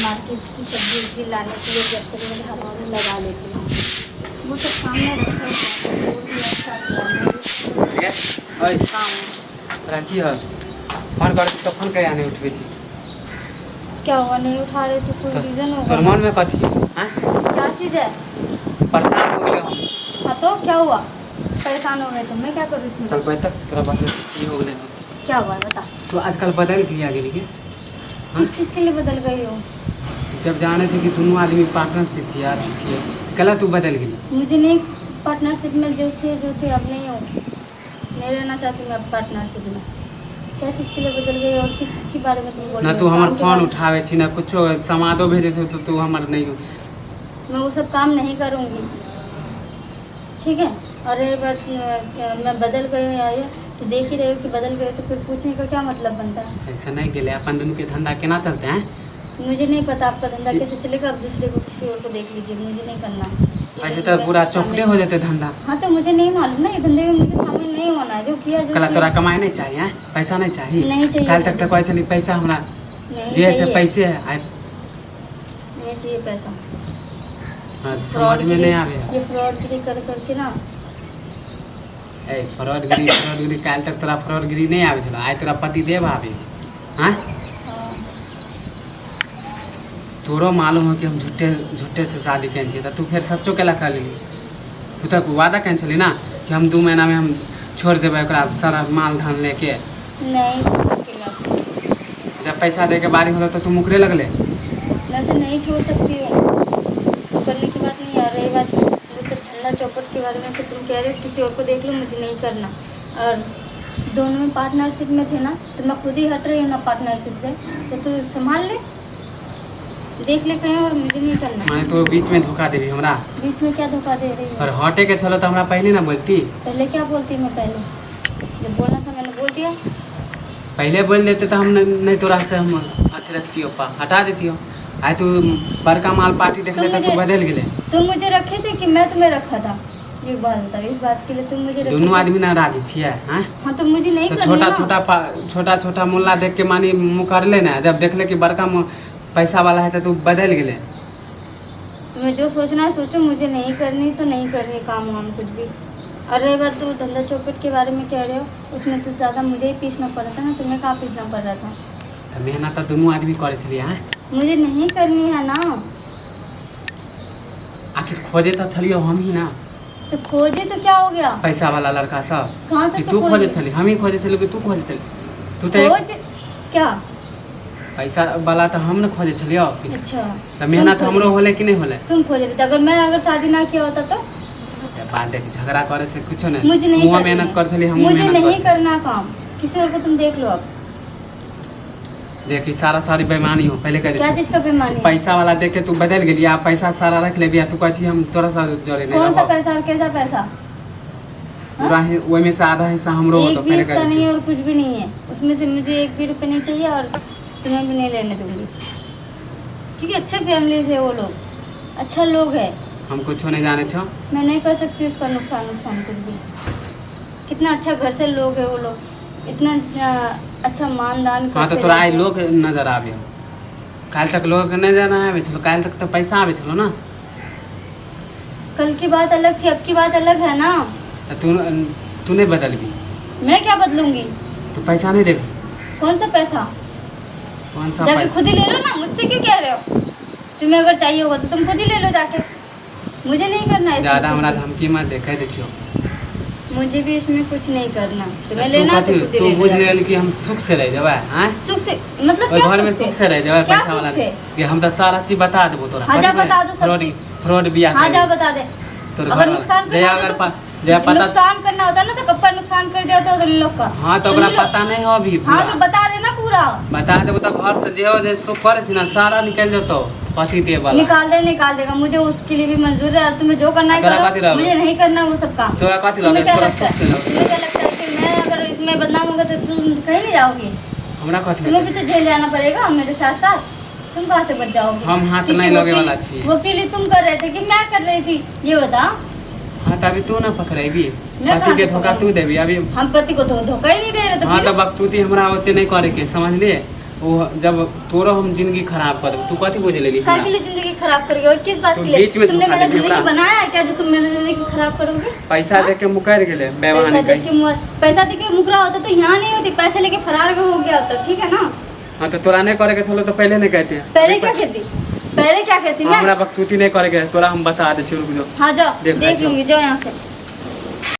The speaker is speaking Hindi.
मार्केट की सब्जी लाने के लिए जब तक मेरे हाथों में लगा लेती हूँ। वो तो सामने रखे राखी है फोन कर तो फोन कया नहीं उठबे छी क्या हुआ, नहीं उठा रहे तो कोई रीजन होगा। तोर मन में कथी हां क्या चीज़ है? परेशान हो गए हम। हाँ तो क्या हुआ, परेशान हो गए तो मैं क्या करूँ इसमें? चल पे तक तेरा बात ये हो गए क्या हुआ बता। तो आजकल बदल गया गेली के किस चीज़ के लिए बदल गई हो? जब जाने छी कि दोनों आदमी पार्टनरशिप छी यार छी कला तू बदल गेली। मुझे नहीं पार्टनरशिप में जो थे अब नहीं हो, नहीं रहना चाहती मैं अब पार्टनरशिप में। क्या चीज़ के लिए बदल गई और किस चीज़ के बारे में तुम बोल रहे हो? ना तू हमार फोन उठावे छी ना कुछो समादो भेजे छी तो तू हमार नहीं मैं वो सब काम नहीं करूँगी, ठीक है। और ये बात मैं बदल गई हूँ यार, तो देख ही रहे हो कि बदल गए, तो फिर पूछने का क्या मतलब बनता है? ऐसा नहीं गेले अपन दोनों के धंधा केना चलते हैं। मुझे नहीं पता आपका धंधा कैसे चलेगा, अब दूसरे को किसी और को देख लीजिए, मुझे नहीं करना। ऐसे तो पूरा चौपटे हो जाते धंधा। हाँ तो मुझे नहीं मालूम ना, ये धंधे में मुझे शामिल नहीं होना है। जो किया जो कला तोरा कमाई नहीं चाहिए हैं? पैसा नहीं चाहिए? नहीं चाहिए। कल तक तो कोई चली पैसा हमरा नहीं जैसे चाहिए। पैसे है नहीं चाहिए पैसा। समझ में नहीं आवे। ये फ्रॉडगिरी कर करके ना, ए फ्रॉडगिरी कल तक तोरा फ्रॉडगिरी नहीं आवे छला, आज तोरा पति देव आवे हैं। हाँ, तोरो मालूम हो कि हम झूठे से शादी कैन छी, तू फिर सच्चो केला कर लेली। तू तक वादा कैन छली ना कि हम 2 महीना में हम छोड़ देबै ओकरा सारा माल धान लेके। नहीं छोड़ सकती मैं उसे। जब पैसा दे के बारी होला तो तू मुकरे लगले। मैं उसे नहीं छोड़ सकती हूँ, करने की बात नहीं आ रही। बात वो सब ठंडा चौपट के बारे में तो तुम कह रहे हो किसी और को देख लो, मुझे नहीं करना। और दोनों में पार्टनरशिप में थे ना, तो मैं खुद ही हट रही हूँ ना पार्टनरशिप से, तो तू संभाल ले, देख ले कहीं, और मुझे नहीं करना। माने तो बीच में धोखा देबी हमरा। बीच में क्या धोखा दे रही और है? हटे के चलो तो हमरा पहले ना बोलती। पहले क्या बोलती मैं? पहले जब बोलना था मैंने बोल दिया। पहले बोल देते तो हम नहीं तोरा से हम अथी रखती हटा देती हो। आज तू बड़का माल पार्टी देख लेता तू बदल गेले। तुम मुझे रखे थे कि मैं तुम्हें रखा था? ये बात बताओ, इस बात के लिए तुम मुझे रखे दोनों थे? आदमी नाराज छिए हैं। हाँ तो मुझे नहीं तो करना छोटा मुल्ला देख के मानी मुँह कर ले ना, जब देख ले कि बड़का पैसा वाला है तो तू बदल गेले। तुम्हें जो सोचना है सोचो, मुझे नहीं करनी तो नहीं करनी काम वाम कुछ भी। और रही बात तू धंधा चौपट के बारे में कह रहे हो, उसमें तो ज़्यादा मुझे ही पीसना पड़ा था ना, तुम्हें कहाँ पीसना पड़ रहा था? तो मेहनत तो दोनों आदमी करे छलिए हैं। मुझे नहीं करनी है ना। आखिर खोजे तो छलियो हम ही ना। तो खोजे तो क्या हो गया? पैसा वाला लड़का सब कहाँ से कि तो तू खोजे खोजे? छली, हम ही खोजे छलियो कि तू खोजे छली? तू तो खोज क्या? पैसा वाला तो हम न खोजे छलियो। अच्छा तो मेहनत हमरो होले कि नहीं होले? तुम खोजे थे। अगर शादी ना किया होता तो? बात देख झगड़ा करे से कुछ नहीं। मुझे नहीं मुँह करनी मेहनत है। कर छली, हम मुझे मेहनत नहीं कर करना काम, किसी और को तुम देख लो। अब देखी सारी बेईमानी हो पहले कह क्या दे। चीज का बेईमानी? पैसा वाला देख के तू बदल गेली, आप पैसा सारा रख ले बिया, तू कहछी हम तोरा साथ जोड़े नहीं कौन सा रहब। पैसा और कैसा पैसा? पूरा ओइ में से आधा हिस्सा हमरो हो एक तो भी पहले हिस्सा कह नहीं दे। है और कुछ भी नहीं है उसमें से। मुझे 1 भी रुपये नहीं चाहिए और तुम्हें भी नहीं लेने दूंगी, क्योंकि अच्छे फैमिली से वो लोग, अच्छा लोग है। हम कुछ नहीं जाने छो। मैं नहीं कर सकती उसका नुकसान कुछ भी। कितना अच्छा घर से लोग है वो लोग, इतना अच्छा मानदान हाँ तो करते तोरा आई रहते हैं। लोग नजर आवे हो। काल तक लोग नहीं जाना आवे छलो, काल तक तो पैसा आवे छलो ना। कल की बात अलग थी, अब की बात अलग है ना। तू नहीं बदलबी। मैं क्या बदलूंगी? तू पैसा नहीं देबी। कौन सा पैसा? कौन सा जाके पैसा? खुद ही ले लो ना, मुझसे क्यों कह रहे हो? तुम्हें अगर चाहिए होगा तो तुम खुद ही ले लो जाके, मुझे नहीं करना है इसमें ज्यादा कुछ हमरा भी। धमकी मत दे, कह दे छियो। मुझे भी इसमें कुछ नहीं करना। तुम्हें तू लेना है तो कहती खुद ही तू ले लो बुझ जाके। गेल कि हम सुख से रह जाबे हैं। सुख से मतलब ओइ क्या? घर में सुख से रह जाबे क्या पैसा सुख वाला से? कि हम तो सारा चीज बता देबो तोरा। हाँ, जा बता दो सब चीज। फ्रॉड बिया हाँ जा बता दे। तोर अगर घर नुकसान जया करना अगर होता तो जया पता नुकसान करना होता ना तो कब का नुकसान कर दिया होता उन लोग का। हाँ तो ओकरा समझ लो। पता नहीं हो अभी हाँ पूरा। तो बता देना पूरा। बता देबो तो घर से जे सुख करे छी ना सारा निकल जतो पति देव वाला। निकाल देगा, मुझे उसके लिए भी मंजूर है। तुम्हें जो करना है तोरा कथी करो, रहबे? मुझे नहीं करना वो सब काम। तोरा कथी तुम्हें लगे क्या तोरा लगता सुख से है? लगे? तुम्हें क्या लगता है कि मैं अगर इसमें बदनाम होगा तो तुम कहीं नहीं जाओगी? हमरा कथी तुम्हें लगे? भी तो जेल जाना पड़ेगा मेरे साथ साथ। तुम कहाँ से बच जाओगे? हम हाथ क्योंकि नहीं लगे वाला वकील- छी। वकीली तुम कर रहे थे कि मैं कर रही थी, ये बता। हाँ तो अभी तू ना पकड़ेबी, मैं पति के कहाँ धोखा से तू देबी अभी। हम पति को धोखा ही नहीं दे रहे तो हाँ फिर? तो बकतूती हमरा ओते नहीं करे के समझ लिए। वो जब तोरो हम जिंदगी खराब कर देब, तू कथी बुझ लेली काय हमरा? के लिए जिंदगी खराब करोगे और किस बात तुम के लिए? बीच में तुमने धोखा मेरा देके जिंदगी हमरा- बनाया है क्या जो तुम मेरी जिंदगी खराब करोगे? पैसा हाँ? दे के मुकर गेले पैसा बेवानी दे कहीं। के पैसा दे के मुकरा होता तो यहाँ नहीं होती, पैसे लेके फरार हो गया होता, ठीक है ना? हाँ तो तोरा नहीं करे के चलो तो पहले नहीं कहते हैं। पहले क्या कहती? पहले क्या कहती मैं? हमरा बकतूती नहीं करे के, तोरा हम बता दे, रुक जाओ। हाँ जाओ देख देख जाओ। लूंगी, जाओ यहाँ से।